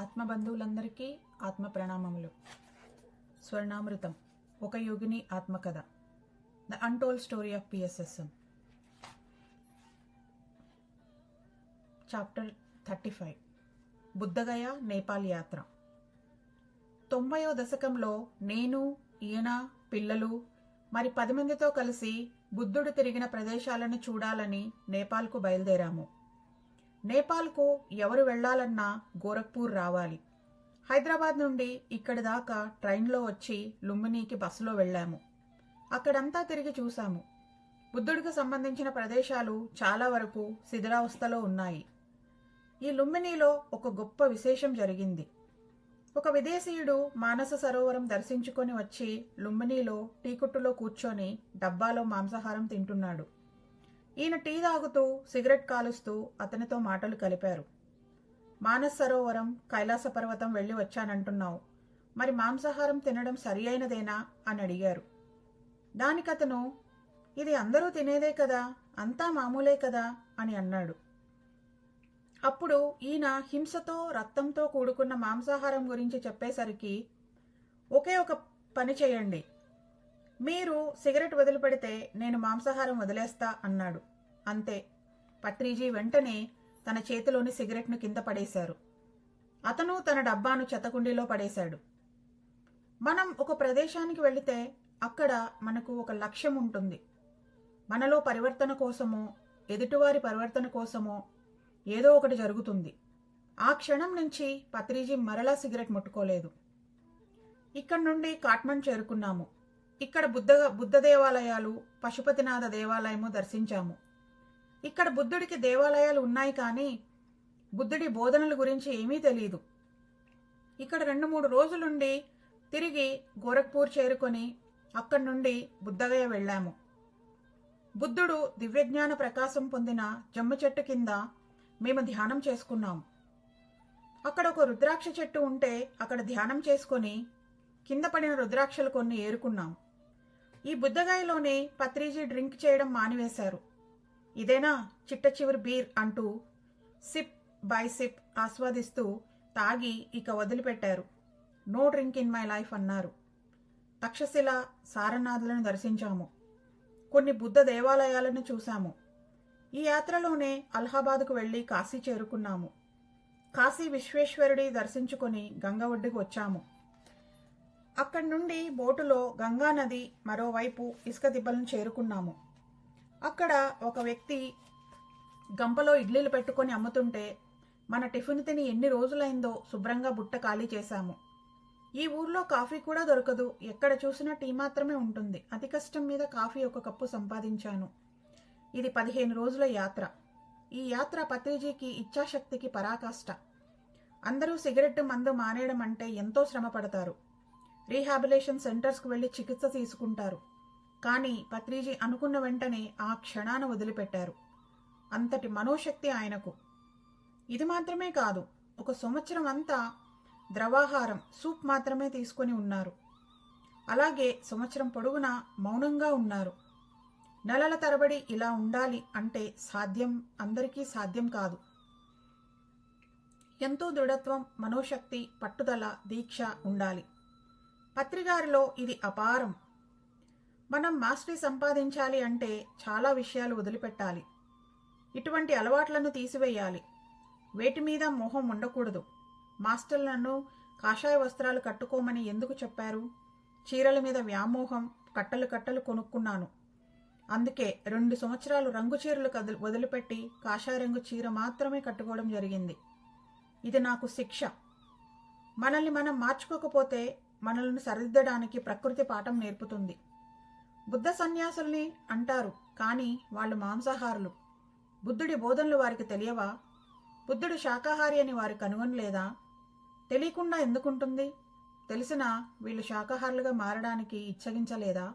ఆత్మబంధువులందరికీ ఆత్మ ప్రణామములు. స్వర్ణామృతం, ఒక యోగిని ఆత్మకథ, the untold story of PSSM. Chapter 35, Bodh Gaya Nepal యాత్ర. 90వ దశకంలో నేను, ఈయన, పిల్లలు మరి 10 మందితో కలిసి బుద్ధుడు తిరిగిన ప్రదేశాలను చూడాలని నేపాల్కు బయలుదేరాము. నేపాల్కు ఎవరు వెళ్లాలన్నా గోరఖ్పూర్ రావాలి. హైదరాబాద్ నుండి ఇక్కడి దాకా ట్రైన్లో వచ్చి లుంబినీకి బస్సులో వెళ్ళాము. అక్కడంతా తిరిగి చూశాము. బుద్ధుడికి సంబంధించిన ప్రదేశాలు చాలా వరకు శిథిలావస్థలో ఉన్నాయి. ఈ లుంబినీలో ఒక గొప్ప విశేషం జరిగింది. ఒక విదేశీయుడు మానస సరోవరం దర్శించుకొని వచ్చి లుంబినీలో టీ కొట్టులో కూర్చొని డబ్బాలో మాంసాహారం తింటున్నాడు. ఈయన టీ తాగుతూ సిగరెట్ కాలుస్తూ అతనితో మాటలు కలిపారు. మానస్ సరోవరం, కైలాస పర్వతం వెళ్ళి వచ్చానంటున్నావు, మరి మాంసాహారం తినడం సరి అయినదేనా అని అడిగారు. దానికతను, ఇది అందరూ తినేదే కదా, అంతా మామూలే కదా అని అన్నాడు. అప్పుడు ఈయన హింసతో రక్తంతో కూడుకున్న మాంసాహారం గురించి చెప్పేసరికి, ఒకే ఒక పని చేయండి, మీరు సిగరెట్ వదిలిపెడితే నేను మాంసాహారం వదిలేస్తా అన్నాడు. అంతే, పత్రిజీ వెంటనే తన చేతిలోని సిగరెట్ను కింద పడేశారు. అతను తన డబ్బాను చెత్తకుండీలో పడేశాడు. మనం ఒక ప్రదేశానికి వెళితే అక్కడ మనకు ఒక లక్ష్యం ఉంటుంది. మనలో పరివర్తన కోసమో ఎదుటివారి పరివర్తన కోసమో ఏదో ఒకటి జరుగుతుంది. ఆ క్షణం నుంచి పత్రిజీ మరలా సిగరెట్ ముట్టుకోలేదు. ఇక్కడి నుండి కాట్మండ్ చేరుకున్నాము. ఇక్కడ బుద్ధ దేవాలయాలు, పశుపతినాథ దేవాలయము దర్శించాము. ఇక్కడ బుద్ధుడికి దేవాలయాలు ఉన్నాయి, కానీ బుద్ధుడి బోధనల గురించి ఏమీ తెలియదు. ఇక్కడ 2-3 రోజులుండి తిరిగి గోరఖ్పూర్ చేరుకొని అక్కడి నుండి బుద్ధగయ వెళ్ళాము. బుద్ధుడు దివ్యజ్ఞాన ప్రకాశం పొందిన జమ్ము చెట్టు కింద మేము ధ్యానం చేసుకున్నాము. అక్కడ ఒక రుద్రాక్ష చెట్టు ఉంటే అక్కడ ధ్యానం చేసుకొని కింద పడిన రుద్రాక్షలు కొన్ని ఏరుకున్నాం. ఈ బుద్ధగయలోనే పత్రిజీ డ్రింక్ చేయడం మానివేశారు. ఇదేనా చిట్ట చివరి బీర్ అంటూ సిప్ బై సిప్ ఆస్వాదిస్తూ తాగి ఇక వదిలిపెట్టారు. No drink in my life అన్నారు. తక్షశిల, సారనాథులను దర్శించాము. కొన్ని బుద్ధ దేవాలయాలను చూశాము. ఈ యాత్రలోనే అలహాబాద్కు వెళ్లి కాశీ చేరుకున్నాము. కాశీ విశ్వేశ్వరుడి దర్శించుకొని గంగ ఒడ్డుకు వచ్చాము. అక్కడి నుండి బోటులో గంగా నది మరోవైపు ఇసుక దిబ్బలను చేరుకున్నాము. అక్కడ ఒక వ్యక్తి గంపలో ఇడ్లీలు పెట్టుకొని అమ్ముతుంటే మన టిఫిన్ తిని ఎన్ని రోజులైందో శుభ్రంగా బుట్ట ఖాళీ చేశాము. ఈ ఊర్లో కాఫీ కూడా దొరకదు, ఎక్కడ చూసినా టీ మాత్రమే ఉంటుంది. అతి కష్టం మీద కాఫీ ఒక కప్పు సంపాదించాను. ఇది 15 రోజుల యాత్ర. ఈ యాత్ర పత్రిజీకి ఇచ్ఛాశక్తికి పరాకాష్ట. అందరూ సిగరెట్, మందు మానేయడం అంటే ఎంతో శ్రమ పడతారు. రీహాబిలేషన్ సెంటర్స్కు వెళ్లి చికిత్స తీసుకుంటారు. కానీ పత్రిజీ అనుకున్న వెంటనే ఆ క్షణాన వదిలిపెట్టారు. అంతటి మనోశక్తి ఆయనకు. ఇది మాత్రమే కాదు, 1 సంవత్సరం అంతా ద్రవాహారం, సూప్ మాత్రమే తీసుకొని ఉన్నారు. అలాగే సంవత్సరం పొడవునా మౌనంగా ఉన్నారు. నెలల తరబడి ఇలా ఉండాలి అంటే అందరికీ సాధ్యం కాదు. ఎంతో దృఢత్వం, మనోశక్తి, పట్టుదల, దీక్ష ఉండాలి. పత్రిగారిలో ఇది అపారం. మనం మాస్టరీ సంపాదించాలి అంటే చాలా విషయాలు వదిలిపెట్టాలి. ఇటువంటి అలవాట్లను తీసివేయాలి. వేటి మీద మోహం ఉండకూడదు. మాస్టర్లను కాషాయ వస్త్రాలు కట్టుకోమని ఎందుకు చెప్పారు? చీరల మీద వ్యామోహం, కట్టలు కొనుక్కున్నాను. అందుకే 2 సంవత్సరాలు రంగు చీరలు వదిలిపెట్టి కాషాయ రంగు చీర మాత్రమే కట్టుకోవడం జరిగింది. ఇది నాకు శిక్ష. మనల్ని మనం మార్చుకోకపోతే మనల్ని సరిదిద్దడానికి ప్రకృతి పాఠం నేర్పుతుంది. బుద్ధ సన్యాసుల్ని అంటారు, కానీ వాళ్ళు మాంసాహారులు. బుద్ధుడి బోధనలు వారికి తెలియవా? బుద్ధుడు శాకాహారి అని వారు కనుగొనలేదా? తెలియకుండా ఎందుకుంటుంది? తెలిసినా వీళ్ళు శాకాహారులుగా మారడానికి ఇచ్చగించలేదా?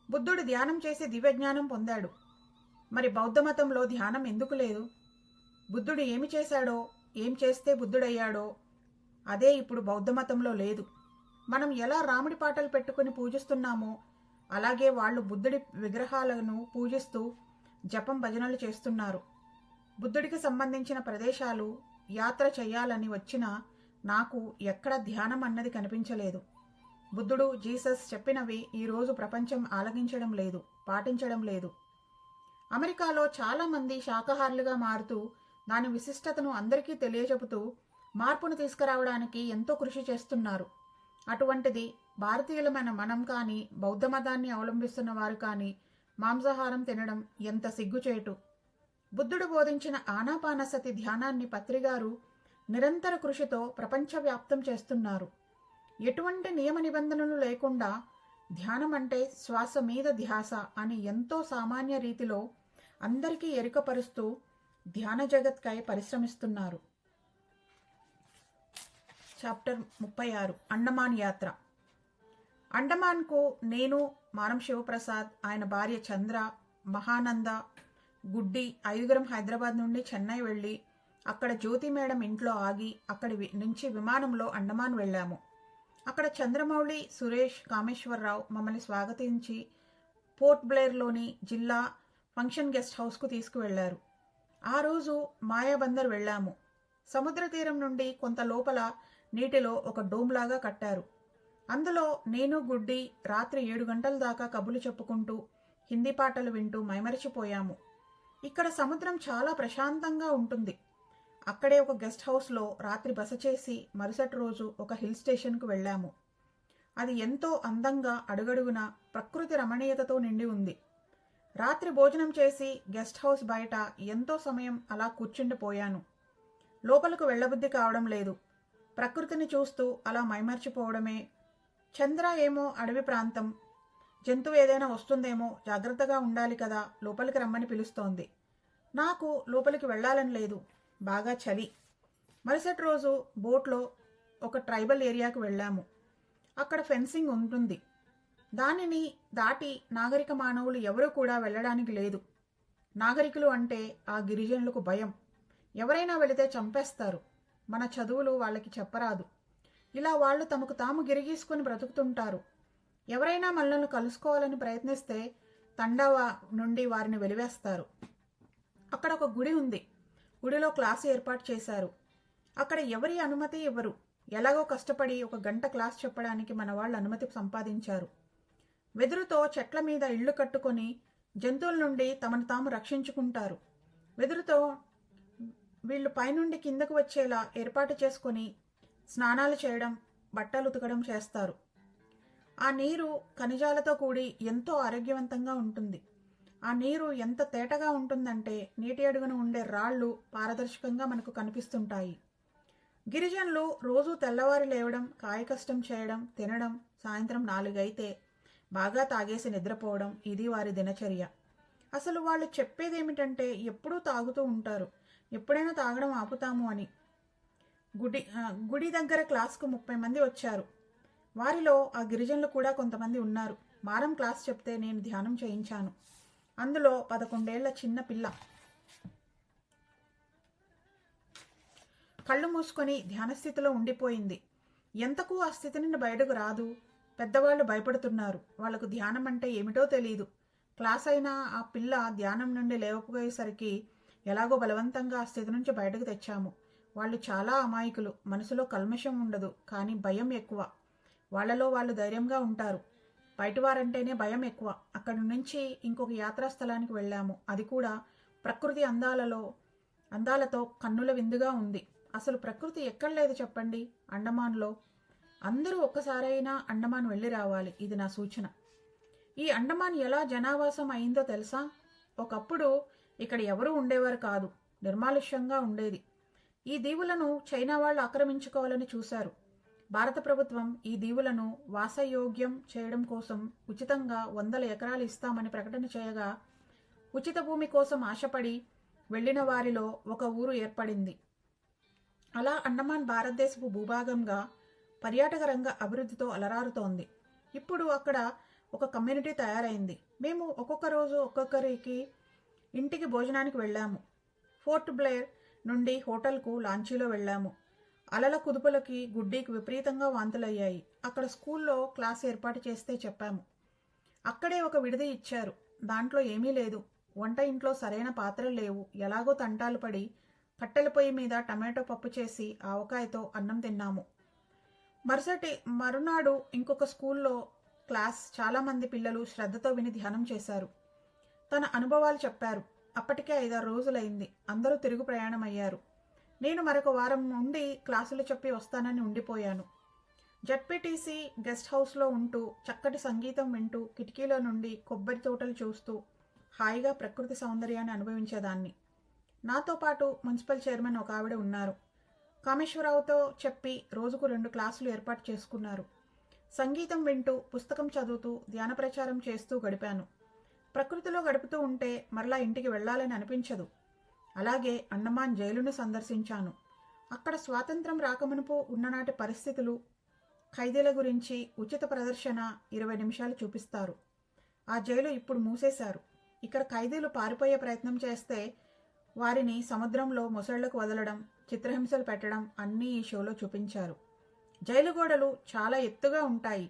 బుద్ధుడు ధ్యానం చేసి దివ్యజ్ఞానం పొందాడు. మరి బౌద్ధ మతంలో ధ్యానం ఎందుకు లేదు? బుద్ధుడు ఏమి చేశాడో, ఏం చేస్తే బుద్ధుడయ్యాడో అదే ఇప్పుడు బౌద్ధ మతంలో లేదు. మనం ఎలా రాముడి పాటలు పెట్టుకుని పూజిస్తున్నామో అలాగే వాళ్ళు బుద్ధుడి విగ్రహాలను పూజిస్తూ జపం, భజనలు చేస్తున్నారు. బుద్ధుడికి సంబంధించిన ప్రదేశాలు యాత్ర చేయాలని వచ్చిన నాకు ఎక్కడ ధ్యానం అన్నది కనిపించలేదు. బుద్ధుడు, జీసస్ చెప్పినవి ఈరోజు ప్రపంచం ఆలకించడం లేదు, పాటించడం లేదు. అమెరికాలో చాలామంది శాకాహారులుగా మారుతూ దాని విశిష్టతను అందరికీ తెలియచెబుతూ మార్పును తీసుకురావడానికి ఎంతో కృషి చేస్తున్నారు. అటువంటిది భారతీయులమైన మనం కానీ, బౌద్ధ మతాన్ని అవలంబిస్తున్న వారు కానీ మాంసాహారం తినడం ఎంత సిగ్గుచేటు. బుద్ధుడు బోధించిన ఆనాపానసతి ధ్యానాన్ని పత్రిగారు నిరంతర కృషితో ప్రపంచవ్యాప్తం చేస్తున్నారు. ఎటువంటి నియమ నిబంధనలు లేకుండా ధ్యానం అంటే శ్వాస మీద ధ్యాస అని ఎంతో సామాన్య రీతిలో అందరికీ ఎరుకపరుస్తూ ధ్యాన జగత్కై పరిశ్రమిస్తున్నారు. చాప్టర్ 36 అండమాన్ యాత్ర. అండమాన్కు నేను, మారం శివప్రసాద్, ఆయన భార్య చంద్ర, మహానంద, గుడ్డి 5గురం హైదరాబాద్ నుండి చెన్నై వెళ్ళి అక్కడ జ్యోతి మేడం ఇంట్లో ఆగి అక్కడి నుంచి విమానంలో అండమాన్ వెళ్ళాము. అక్కడ చంద్రమౌళి, సురేష్, కామేశ్వరరావు మమ్మల్ని స్వాగతించి పోర్ట్ బ్లెయిర్లోని జిల్లా ఫంక్షన్ గెస్ట్ హౌస్కు తీసుకువెళ్లారు. ఆ రోజు మాయాబందర్ వెళ్ళాము. సముద్ర తీరం నుండి కొంత లోపల నీటిలో ఒక డోమ్ లాగా కట్టారు. అందులో నేను, గుడ్డి రాత్రి 7 గంటల దాకా కబుర్లు చెప్పుకుంటూ హిందీ పాటలు వింటూ మైమరిచిపోయాము. ఇక్కడ సముద్రం చాలా ప్రశాంతంగా ఉంటుంది. అక్కడే ఒక గెస్ట్ హౌస్లో రాత్రి బస చేసి మరుసటి రోజు ఒక హిల్ స్టేషన్కు వెళ్ళాము. అది ఎంతో అందంగా అడుగడుగున ప్రకృతి రమణీయతతో నిండి ఉంది. రాత్రి భోజనం చేసి గెస్ట్ హౌస్ బయట ఎంతో సమయం అలా కూర్చుండిపోయాను. లోపలకు వెళ్లబుద్ధి కావడం లేదు. ప్రకృతిని చూస్తూ అలా మైమర్చిపోవడమే. చంద్ర ఏమో అడవి ప్రాంతం, జంతువు ఏదైనా వస్తుందేమో, జాగ్రత్తగా ఉండాలి కదా, లోపలికి రమ్మని పిలుస్తోంది. నాకు లోపలికి వెళ్లాలని లేదు, బాగా చలి. మరుసటి రోజు బోట్లో ఒక ట్రైబల్ ఏరియాకు వెళ్ళాము. అక్కడ ఫెన్సింగ్ ఉంటుంది. దానిని దాటి నాగరిక మానవులు ఎవరూ కూడా వెళ్ళడానికి లేదు. నాగరికులు అంటే ఆ గిరిజనులకు భయం. ఎవరైనా వెళితే చంపేస్తారు. మన చదువులు వాళ్ళకి చెప్పరాదు. ఇలా వాళ్ళు తమకు తాము గిరిగీసుకుని బ్రతుకుతుంటారు. ఎవరైనా మనల్ని కలుసుకోవాలని ప్రయత్నిస్తే తండావా నుండి వారిని వెలివేస్తారు. అక్కడ ఒక గుడి ఉంది. గుడిలో క్లాసు ఏర్పాటు చేశారు. అక్కడ ఎవరి అనుమతి ఇవ్వరు. ఎలాగో కష్టపడి 1 గంట క్లాస్ చెప్పడానికి మన వాళ్ళు అనుమతి సంపాదించారు. వెదురుతో చెట్ల మీద ఇళ్లు కట్టుకొని జంతువుల నుండి తమను తాము రక్షించుకుంటారు. వెదురుతో వీళ్ళు పైనుండి కిందకు వచ్చేలా ఏర్పాటు చేసుకొని స్నానాలు చేయడం, బట్టలు ఉతకడం చేస్తారు. ఆ నీరు ఖనిజాలతో కూడి ఎంతో ఆరోగ్యవంతంగా ఉంటుంది. ఆ నీరు ఎంత తేటగా ఉంటుందంటే నీటి అడుగున ఉండే రాళ్ళు పారదర్శకంగా మనకు కనిపిస్తుంటాయి. గిరిజనులు రోజు తెల్లవారి లేవడం, కాయకష్టం చేయడం, తినడం, సాయంత్రం 4 అయితే బాగా తాగేసి నిద్రపోవడం, ఇది వారి దినచర్య. అసలు వాళ్ళు చెప్పేదేమిటంటే ఎప్పుడూ తాగుతూ ఉంటారు, ఎప్పుడైనా తాగడం ఆపుతాము అని. గుడి దగ్గర క్లాస్కు 30 మంది వచ్చారు. వారిలో ఆ గిరిజనులు కూడా కొంతమంది ఉన్నారు. మారం క్లాస్ చెప్తే నేను ధ్యానం చేయించాను. అందులో 11 ఏళ్ల చిన్న పిల్ల కళ్ళు మూసుకొని ధ్యానస్థితిలో ఉండిపోయింది. ఎంతకు ఆ స్థితి నుండి బయటకు రాదు. పెద్దవాళ్ళు భయపడుతున్నారు. వాళ్లకు ధ్యానం అంటే ఏమిటో తెలియదు. క్లాస్ అయినా ఆ పిల్ల ధ్యానం నుండి లేవకపోయేసరికి ఎలాగో బలవంతంగా ఆ స్థితి నుంచి బయటకు తెచ్చాము. వాళ్ళు చాలా అమాయకులు. మనసులో కల్మషం ఉండదు, కానీ భయం ఎక్కువ. వాళ్లలో వాళ్ళు ధైర్యంగా ఉంటారు. బయటవారంటేనే భయం ఎక్కువ. అక్కడి నుంచి ఇంకొక యాత్రా స్థలానికి వెళ్ళాము. అది కూడా ప్రకృతి అందాలతో కన్నుల విందుగా ఉంది. అసలు ప్రకృతి ఎక్కడ లేదు చెప్పండి అండమాన్లో. అందరూ ఒక్కసారైనా అండమాన్ వెళ్ళి రావాలి. ఇది నా సూచన. ఈ అండమాన్ ఎలా జనావాసం అయిందో తెలుసా? ఒకప్పుడు ఇక్కడ ఎవరూ ఉండేవారు కాదు. నిర్మానుష్యంగా ఉండేది. ఈ దీవులను చైనా వాళ్ళు ఆక్రమించుకోవాలని చూశారు. భారత ప్రభుత్వం ఈ దీవులను వాసయోగ్యం చేయడం కోసం ఉచితంగా 100 ఎకరాలు ఇస్తామని ప్రకటన చేయగా ఉచిత భూమి కోసం ఆశపడి వెళ్లిన వారిలో ఒక ఊరు ఏర్పడింది. అలా అండమాన్ భారతదేశపు భూభాగంగా పర్యాటక రంగ అభివృద్ధితో అలరారుతోంది. ఇప్పుడు అక్కడ ఒక కమ్యూనిటీ తయారైంది. మేము ఒక్కొక్క రోజు ఒక్కొక్కరికి ఇంటికి భోజనానికి వెళ్ళాము. పోర్ట్ బ్లెయిర్ నుండి హోటల్కు లాంచీలో వెళ్ళాము. అలల కుదుపులకి గుడ్డీకి విపరీతంగా వాంతులయ్యాయి. అక్కడ స్కూల్లో క్లాస్ ఏర్పాటు చేస్తే చెప్పాము. అక్కడే ఒక విడిది ఇచ్చారు. దాంట్లో ఏమీ లేదు. వంట ఇంట్లో సరైన పాత్రలు లేవు. ఎలాగో తంటాలు పడి కట్టెల పొయ్యి మీద టమాటో పప్పు చేసి ఆవకాయతో అన్నం తిన్నాము. మరునాడు ఇంకొక స్కూల్లో క్లాస్ చాలామంది పిల్లలు శ్రద్ధతో విని ధ్యానం చేశారు. తన అనుభవాలు చెప్పారు. అప్పటికే 5-6 రోజులైంది. అందరూ తిరుగు ప్రయాణం అయ్యారు. నేను మరొక వారం నుండి క్లాసులు చెప్పి వస్తానని ఉండిపోయాను. జడ్పీటీసీ గెస్ట్ హౌస్లో ఉంటూ చక్కటి సంగీతం వింటూ కిటికీలో నుండి కొబ్బరి తోటలు చూస్తూ హాయిగా ప్రకృతి సౌందర్యాన్ని అనుభవించేదాన్ని. నాతో పాటు మున్సిపల్ చైర్మన్ ఒక ఆవిడ ఉన్నారు. కామేశ్వరరావుతో చెప్పి రోజుకు 2 క్లాసులు ఏర్పాటు చేసుకున్నారు. సంగీతం వింటూ పుస్తకం చదువుతూ ధ్యాన ప్రచారం చేస్తూ గడిపాను. ప్రకృతిలో గడుపుతూ ఉంటే మరలా ఇంటికి వెళ్లాలని అనిపించదు. అలాగే అండమాన్ జైలును సందర్శించాను. అక్కడ స్వాతంత్రం రాకమునుపు ఉన్ననాటి పరిస్థితులు, ఖైదీల గురించి ఉచిత ప్రదర్శన 20 నిమిషాలు చూపిస్తారు. ఆ జైలు ఇప్పుడు మూసేశారు. ఇక్కడ ఖైదీలు పారిపోయే ప్రయత్నం చేస్తే వారిని సముద్రంలో మొసళ్లకు వదలడం, చిత్రహింసలు పెట్టడం అన్నీ ఈ షోలో చూపించారు. జైలు గోడలు చాలా ఎత్తుగా ఉంటాయి.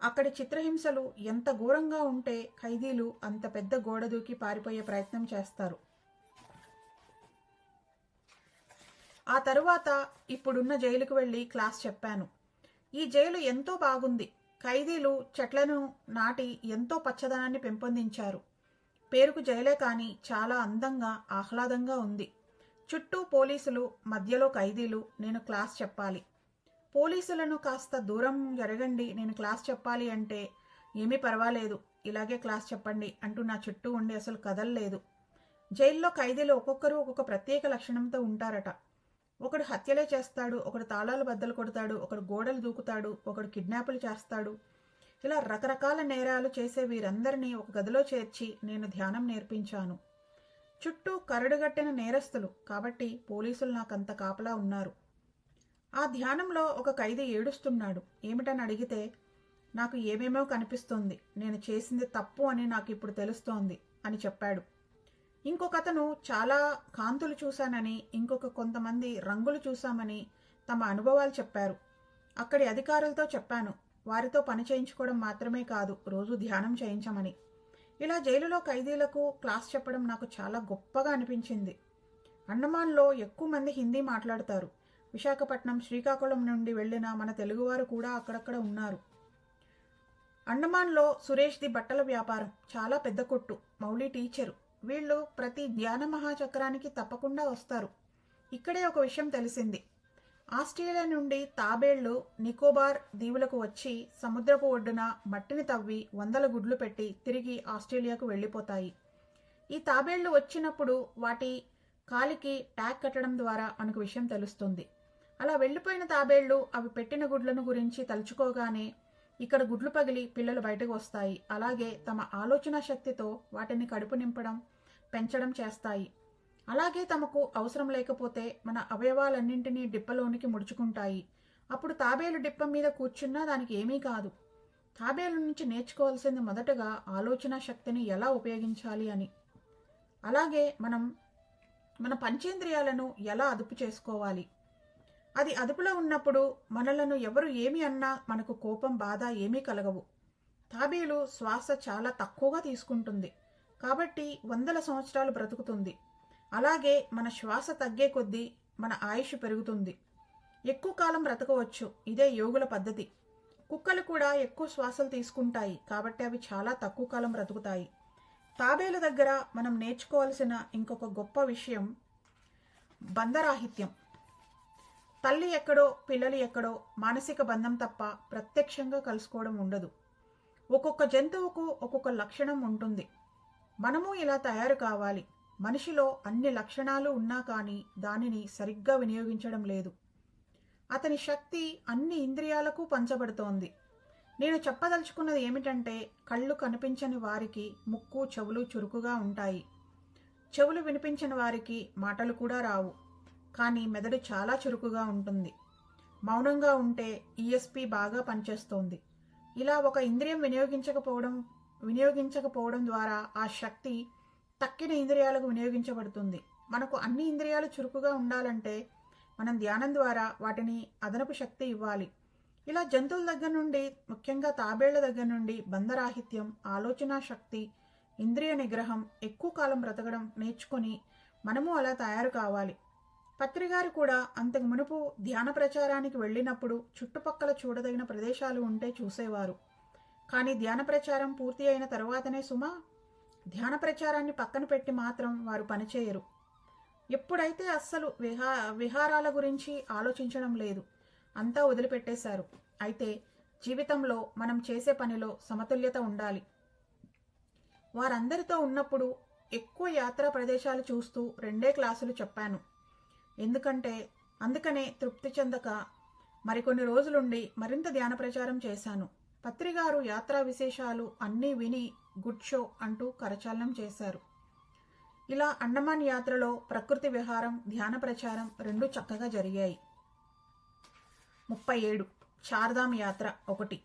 అక్కడి చిత్రహింసలు ఎంత ఘోరంగా ఉంటే ఖైదీలు అంత పెద్ద గోడ దూకి పారిపోయే ప్రయత్నం చేస్తారు. ఆ తరువాత ఇప్పుడున్న జైలుకు వెళ్లి క్లాస్ చెప్పాను. ఈ జైలు ఎంతో బాగుంది. ఖైదీలు చెట్లను నాటి ఎంతో పచ్చదనాన్ని పెంపొందించారు. పేరుకు జైలే కానీ చాలా అందంగా ఆహ్లాదంగా ఉంది. చుట్టూ పోలీసులు, మధ్యలో ఖైదీలు. నేను క్లాస్ చెప్పాలి. పోలీసులను కాస్త దూరం జరగండి, నేను క్లాస్ చెప్పాలి అంటే ఏమీ పర్వాలేదు, ఇలాగే క్లాస్ చెప్పండి అంటూ నా చుట్టూ ఉండి అసలు కదలలేదు. జైల్లో ఖైదీలు ఒక్కొక్కరు ఒక్కొక్క ప్రత్యేక లక్షణంతో ఉంటారట. ఒకడు హత్యలే చేస్తాడు, ఒకడు తాళాలు బద్దలు కొడతాడు, ఒకడు గోడలు దూకుతాడు, ఒకడు కిడ్నాపులు చేస్తాడు. ఇలా రకరకాల నేరాలు చేసే వీరందరినీ ఒక గదిలో చేర్చి నేను ధ్యానం నేర్పించాను. చుట్టూ కరడుగట్టిన నేరస్తులు కాబట్టి పోలీసులు నాకంత కాపలా ఉన్నారు. ఆ ధ్యానంలో ఒక ఖైదీ ఏడుస్తున్నాడు. ఏమిటని అడిగితే, నాకు ఏమేమో కనిపిస్తోంది, నేను చేసింది తప్పు అని నాకు ఇప్పుడు తెలుస్తోంది అని చెప్పాడు. ఇంకొకతను చాలా కాంతులు చూశానని, కొంతమంది రంగులు చూశామని తమ అనుభవాలు చెప్పారు. అక్కడి అధికారులతో చెప్పాను. వారితో పని చేయించుకోవడం మాత్రమే కాదు, రోజు ధ్యానం చేయించమని. ఇలా జైలులో ఖైదీలకు క్లాస్ చెప్పడం నాకు చాలా గొప్పగా అనిపించింది. అండమాన్లో ఎక్కువ మంది హిందీ మాట్లాడతారు. విశాఖపట్నం, శ్రీకాకుళం నుండి వెళ్లిన మన తెలుగువారు కూడా అక్కడక్కడ ఉన్నారు. అండమాన్లో సురేష్ది బట్టల వ్యాపారం, చాలా పెద్ద కొట్టు. మౌలి టీచరు. వీళ్ళు ప్రతి ధ్యాన మహాచక్రానికి తప్పకుండా వస్తారు. ఇక్కడే ఒక విషయం తెలిసింది. ఆస్ట్రేలియా నుండి తాబేళ్లు నికోబార్ దీవులకు వచ్చి సముద్రపు ఒడ్డున మట్టిని తవ్వి 100 గుడ్లు పెట్టి తిరిగి ఆస్ట్రేలియాకు వెళ్ళిపోతాయి. ఈ తాబేళ్లు వచ్చినప్పుడు వాటి కాలికి ట్యాగ్ కట్టడం ద్వారా మనకు విషయం తెలుస్తుంది. అలా వెళ్ళిపోయిన తాబేళ్లు అవి పెట్టిన గుడ్లను గురించి తలుచుకోగానే ఇక్కడ గుడ్లు పగిలి పిల్లలు బయటకు వస్తాయి. అలాగే తమ ఆలోచన శక్తితో వాటిని కడుపు నింపడం, పెంచడం చేస్తాయి. అలాగే తమకు అవసరం లేకపోతే మన అవయవాలన్నింటినీ డిప్పలోనికి ముడుచుకుంటాయి. అప్పుడు తాబేలు డిప్ప మీద కూర్చున్నా దానికి ఏమీ కాదు. తాబేలు నుంచి నేర్చుకోవాల్సింది మొదటగా ఆలోచన శక్తిని ఎలా ఉపయోగించాలి అని. అలాగే మన పంచేంద్రియాలను ఎలా అదుపు చేసుకోవాలి. అది అదుపులో ఉన్నప్పుడు మనలను ఎవరు ఏమి అన్నా మనకు కోపం, బాధ ఏమీ కలగవు. తాబేలు శ్వాస చాలా తక్కువగా తీసుకుంటుంది కాబట్టి 100 సంవత్సరాలు బ్రతుకుతుంది. అలాగే మన శ్వాస తగ్గే కొద్దీ మన ఆయుష్ పెరుగుతుంది. ఎక్కువ కాలం బ్రతకవచ్చు. ఇదే యోగుల పద్ధతి. కుక్కలు కూడా ఎక్కువ శ్వాసలు తీసుకుంటాయి కాబట్టి అవి చాలా తక్కువ కాలం బ్రతుకుతాయి. తాబేలు దగ్గర మనం నేర్చుకోవాల్సిన ఇంకొక గొప్ప విషయం బంధరాహిత్యం. తల్లి ఎక్కడో, పిల్లలు ఎక్కడో మానసిక బంధం తప్ప ప్రత్యక్షంగా కలుసుకోవడం ఉండదు. ఒక్కొక్క జంతువుకు ఒక్కొక్క లక్షణం ఉంటుంది. మనము ఇలా తయారు కావాలి. మనిషిలో అన్ని లక్షణాలు ఉన్నా కానీ దానిని సరిగ్గా వినియోగించడం లేదు. అతని శక్తి అన్ని ఇంద్రియాలకు పంచబడుతోంది. నేను చెప్పదలుచుకున్నది ఏమిటంటే, కళ్ళు కనిపించని వారికి ముక్కు, చెవులు చురుకుగా ఉంటాయి. చెవులు వినిపించని వారికి మాటలు కూడా రావు, కానీ మెదడు చాలా చురుకుగా ఉంటుంది. మౌనంగా ఉంటే ఈఎస్పి బాగా పనిచేస్తోంది. ఇలా ఒక ఇంద్రియం వినియోగించకపోవడం ద్వారా ఆ శక్తి తక్కిన ఇంద్రియాలకు వినియోగించబడుతుంది. మనకు అన్ని ఇంద్రియాలు చురుకుగా ఉండాలంటే మనం ధ్యానం ద్వారా వాటిని అదనపు శక్తి ఇవ్వాలి. ఇలా జంతువుల దగ్గర నుండి, ముఖ్యంగా తాబేళ్ల దగ్గర నుండి బంధరాహిత్యం, ఆలోచన శక్తి, ఇంద్రియ నిగ్రహం, ఎక్కువ కాలం బ్రతకడం నేర్చుకొని మనము అలా తయారు కావాలి. పత్రిగారు కూడా అంతకు మునుపు ధ్యాన ప్రచారానికి వెళ్ళినప్పుడు చుట్టుపక్కల చూడదగిన ప్రదేశాలు ఉంటే చూసేవారు. కానీ ధ్యాన ప్రచారం పూర్తి అయిన తరువాతనే సుమా, ధ్యాన ప్రచారాన్ని పక్కన పెట్టి మాత్రం వారు పనిచేయరు. ఎప్పుడైతే అస్సలు విహారాల గురించి ఆలోచించడం లేదు, అంతా వదిలిపెట్టేశారు. అయితే జీవితంలో మనం చేసే పనిలో సమతుల్యత ఉండాలి. వారందరితో ఉన్నప్పుడు ఎక్కువ యాత్రా ప్రదేశాలు చూస్తూ 2 క్లాసులు చెప్పాను. అందుకనే తృప్తి చెందక మరికొన్ని రోజులుండి మరింత ధ్యాన ప్రచారం చేశాను. పత్రిగారు యాత్రా విశేషాలు అన్నీ విని గుడ్ షో అంటూ కరచాలనం చేశారు. ఇలా అండమాన్ యాత్రలో ప్రకృతి విహారం, ధ్యాన ప్రచారం 2 చక్కగా జరిగాయి. 37 చార్ధామ్ యాత్ర 1.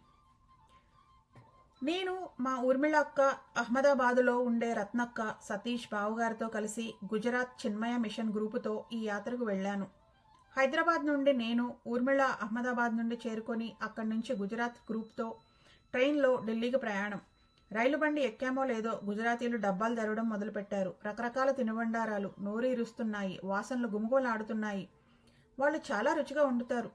నేను మా ఊర్మిళ అక్క, అహ్మదాబాదులో ఉండే రత్నక్క, సతీష్ బావుగారితో కలిసి గుజరాత్ చిన్మయ మిషన్ గ్రూపుతో ఈ యాత్రకు వెళ్ళాను. హైదరాబాద్ నుండి నేను, ఊర్మిళ అహ్మదాబాద్ నుండి చేరుకొని అక్కడి నుంచి గుజరాత్ గ్రూప్తో ట్రైన్లో ఢిల్లీకి ప్రయాణం. రైలు బండి ఎక్కామో లేదో గుజరాతీలు డబ్బాలు తెరవడం మొదలుపెట్టారు. రకరకాల తినుబండారాలు నోరీరుస్తున్నాయి, వాసనలు గుమగుమలాడుతున్నాయి. వాళ్ళు చాలా రుచిగా వండుతారు.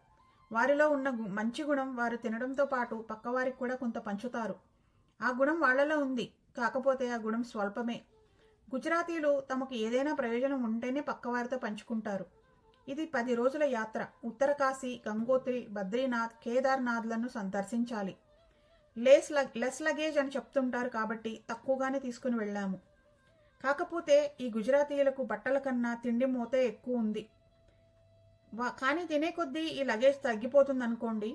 వారిలో ఉన్న మంచి గుణం వారు తినడంతో పాటు పక్కవారికి కూడా కొంత పంచుతారు. ఆ గుణం వాళ్లలో ఉంది, కాకపోతే ఆ గుణం స్వల్పమే. గుజరాతీలు తమకు ఏదైనా ప్రయోజనం ఉంటేనే పక్కవారితో పంచుకుంటారు. ఇది 10 రోజుల యాత్ర. ఉత్తరకాశీ, గంగోత్రి, బద్రీనాథ్, కేదార్నాథ్లను దర్శించాలి. లెస్ లగేజ్ అని చెప్తుంటారు కాబట్టి తక్కువగానే తీసుకుని వెళ్ళాము. కాకపోతే ఈ గుజరాతీయులకు బట్టల కన్నా తిండి మోతే ఎక్కువ ఉంది. కానీ తినే కొద్దీ ఈ లగేజ్ తగ్గిపోతుందనుకోండి.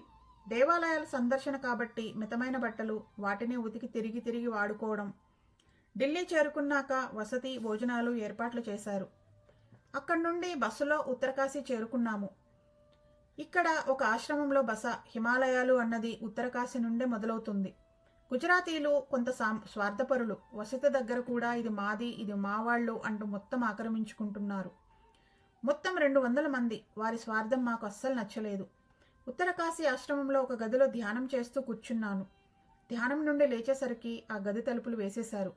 దేవాలయాల సందర్శన కాబట్టి మితమైన బట్టలు, వాటిని ఉతికి తిరిగి వాడుకోవడం. ఢిల్లీ చేరుకున్నాక వసతి, భోజనాలు ఏర్పాట్లు చేశారు. అక్కడి నుండి బస్సులో ఉత్తరకాశీ చేరుకున్నాము. ఇక్కడ ఒక ఆశ్రమంలో బస. హిమాలయాలు అన్నది ఉత్తరకాశీ నుండే మొదలవుతుంది. గుజరాతీలు కొంత స్వార్థపరులు. వసతి దగ్గర కూడా ఇది మాది, ఇది మావాళ్ళు అంటూ మొత్తం ఆక్రమించుకుంటున్నారు. మొత్తం 200 మంది. వారి స్వార్థం మాకు అస్సలు నచ్చలేదు. ఉత్తరకాశీ ఆశ్రమంలో ఒక గదిలో ధ్యానం చేస్తూ కూర్చున్నాను. ధ్యానం నుండి లేచేసరికి ఆ గది తలుపులు వేసేశారు.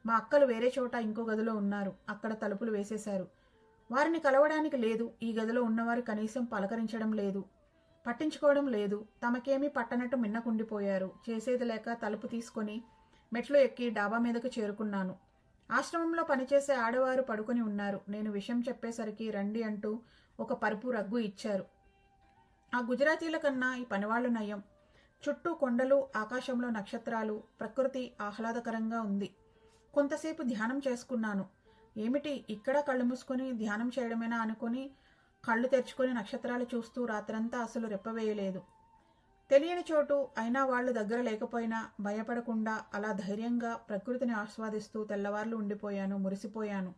మా అక్కలు వేరే చోట ఇంకో గదిలో ఉన్నారు. అక్కడ తలుపులు వేసేశారు. వారిని కలవడానికి లేదు. ఈ గదిలో ఉన్నవారు కనీసం పలకరించడం లేదు, పట్టించుకోవడం లేదు. తమకేమీ పట్టనట్టు మిన్నకుండిపోయారు. చేసేది లేక తలుపు తీసుకొని మెట్లు ఎక్కి డాబా మీదకు చేరుకున్నాను. ఆశ్రమంలో పనిచేసే ఆడవారు పడుకొని ఉన్నారు. నేను విషయం చెప్పేసరికి రండి అంటూ ఒక పరుపు రగ్గు ఇచ్చారు. ఆ గుజరాతీల కన్నా ఈ పనివాళ్లు నయం. చుట్టూ కొండలు, ఆకాశంలో నక్షత్రాలు, ప్రకృతి ఆహ్లాదకరంగా ఉంది. కొంతసేపు ధ్యానం చేసుకున్నాను. ఏమిటి ఇక్కడ కళ్ళు మూసుకొని ధ్యానం చేయడమేనా అనుకుని కళ్ళు తెరుచుకొని నక్షత్రాలు చూస్తూ రాత్రంతా అసలు రెప్పవేయలేదు. తెలియని చోటు అయినా వాళ్ళు దగ్గర లేకపోయినా భయపడకుండా అలా ధైర్యంగా ప్రకృతిని ఆస్వాదిస్తూ తెల్లవార్లు ఉండిపోయాను, మురిసిపోయాను.